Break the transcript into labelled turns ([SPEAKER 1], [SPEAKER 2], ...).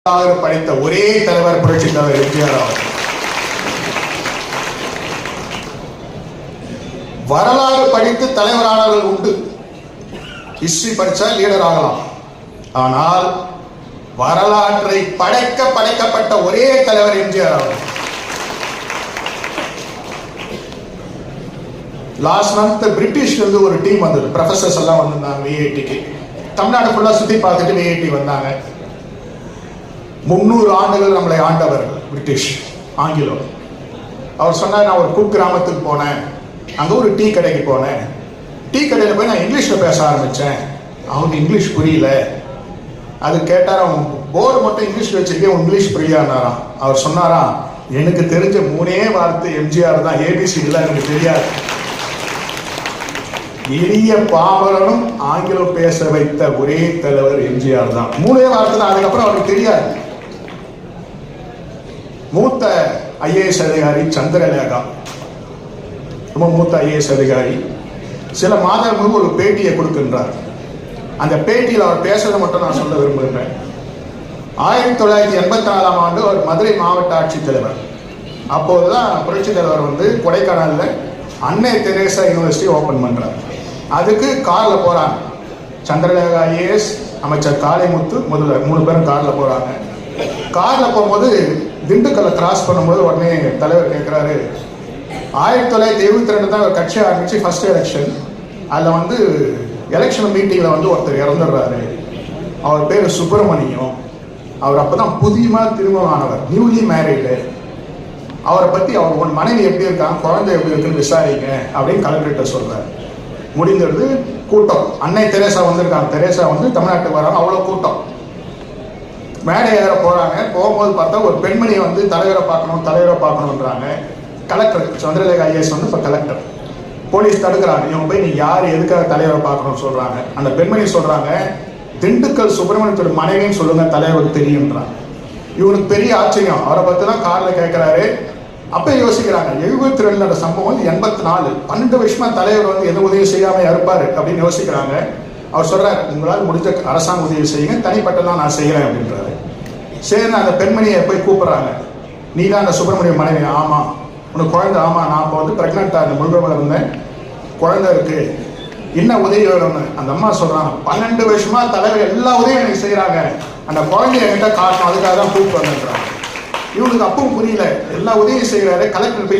[SPEAKER 1] படித்த ஒரே தலைவர் புரட்சித் தலைவர் எம்ஜிஆர் அவர்கள். வரலாறு படித்து தலைவரானவர்கள் உண்டு. ஹிஸ்டரி படிச்சா லீடர் ஆகலாம். ஆனால் வரலாற்றை படைக்கப்பட்ட ஒரே தலைவர் எம்ஜிஆர் அவர்கள். லாஸ்ட் மந்த் பிரிட்டிஷ்ல இருந்து ஒரு டீம் வந்தது. ப்ரொஃபசர்ஸ் எல்லாம் வந்திருந்தாங்க விஐடிக்கு. தமிழ்நாடு ஃபுல்லா சுத்தி பார்த்துட்டு விஐடி வந்தாங்க. 300 ஆண்டுகள் நம்மளை ஆண்டவர்கள் பிரிட்டிஷ் ஆங்கிலம். அவர் சொன்னார், நான் ஒரு குக்கிராமத்துக்கு போனேன், அங்கே ஒரு டீ கடைக்கு போனேன். டீ கடையில் போய் நான் இங்கிலீஷில் பேச ஆரம்பித்தேன். அவனுக்கு இங்கிலீஷ் புரியல. அது கேட்டார், அவன் போர்டு மட்டும் இங்கிலீஷில் வச்சுருக்கேன், இங்கிலீஷ் புரியாதாராம். அவர் சொன்னாராம், எனக்கு தெரிஞ்ச 3 வார்த்தை எம்ஜிஆர் தான், ஏபிசிடிலாம் எனக்கு தெரியாது. எளிய பாமரனும் ஆங்கிலம் பேச வைத்த ஒரே தலைவர் எம்ஜிஆர் தான். 3 வார்த்தை தான். அதுக்கப்புறம் அவருக்கு தெரியாது. மூத்த ஐஏஎஸ் அதிகாரி சந்திரலேகா, ரொம்ப மூத்த ஐஏஎஸ் அதிகாரி, சில மாதங்களுக்கு ஒரு பேட்டியை கொடுக்கின்றார். அந்த பேட்டியில் அவர் பேசுறதை மட்டும் நான் சொல்ல விரும்புகின்றேன். 1984ஆம் ஆண்டு ஒரு மதுரை மாவட்ட ஆட்சித்தலைவர். அப்போதுதான் புரட்சி தலைவர் கொடைக்கானல்ல அன்னை தெரேசா யூனிவர்சிட்டி ஓபன் பண்றார். அதுக்கு கார்ல போறாங்க. சந்திரலேகா ஐஏஎஸ், அமைச்சர் காளிமுத்து, முதல்ல 3 பேரும் கார்ல போறாங்க. கார்ல போகும்போது திண்டுக்கல்லை கிராஸ் பண்ணும்போது உடனே தலைவர் கேட்கிறாரு, 1972 தான் கட்சி ஆரம்பிச்சு ஃபர்ஸ்ட் எலெக்ஷன். அதில் எலெக்ஷன் மீட்டிங்கில் ஒருத்தர் இறந்துடுறாரு. அவர் பேர் சுப்பிரமணியம். அவர் அப்போதான் புதியமா திருமணமானவர், நியூலி மேரீடு. அவரை பற்றி அவர் மனைவி எப்படி இருக்காங்க, குழந்தை எப்படி இருக்குன்னு விசாரிங்க அப்படின்னு கலெக்டர்கிட்ட சொல்றாரு. முடிந்தது. கூட்டம். அன்னை தெரேசா வந்திருக்காங்க. தெரேசா தமிழ்நாட்டுக்கு வராங்க. அவ்வளோ கூட்டம். மேடை ஏற போறாங்க. போகும்போது பார்த்தா ஒரு பெண்மணி தலைவரை பார்க்கணுன்றாங்க. கலெக்டர் சந்திரலேகா ஐஏஎஸ் இப்போ கலெக்டர். போலீஸ் தடுக்கிறாங்க. இவங்க போய் நீ யார், எதுக்காக தலைவரை பார்க்கணும்னு சொல்றாங்க. அந்த பெண்மணி சொல்றாங்க, திண்டுக்கல் சுப்பிரமணியத்தோட மனைவின்னு சொல்லுங்க, தலைவருக்கு தெரியும்ன்றாங்க. இவனுக்கு பெரிய ஆச்சரியம். அவரை பத்தி தான் கார்ல கேட்கிறாரு. அப்ப யோசிக்கிறாங்க, 72 அந்த சம்பவம் 84, 12 வருஷமா தலைவர் எது உதவி செய்யாம இருப்பாரு அப்படின்னு யோசிக்கிறாங்க. அவர் சொல்றாரு, உங்களால் முடிஞ்ச அரசாங்க உதவி செய்யுங்க, தனிப்பட்டதான் நான் செய்யறேன் அப்படின்றாரு. சரி, அந்த பெண்மணியை போய் கூப்பிடுறாங்க. நீ தான் அந்த சுப்பிரமணிய மனைவி? ஆமா. உனக்கு குழந்தை? ஆமா. நான் இப்போ பிரெக்னெண்டா முழுவதும் இருந்தேன், குழந்தை இருக்கு, என்ன உதவி வரும்னு அந்த அம்மா சொல்றாங்க. 12 வருஷமா தலைவர் எல்லா உதவியும் எனக்கு செய்யறாங்க, அந்த குழந்தைய என்கிட்ட காட்டணும், அதுக்காக தான் கூப்பிட்டு வந்துடுறாங்க. இவனுக்கு அப்பவும் புரியல. எல்லா உதவியும் செய்யறாரு. கலெக்டர் போய்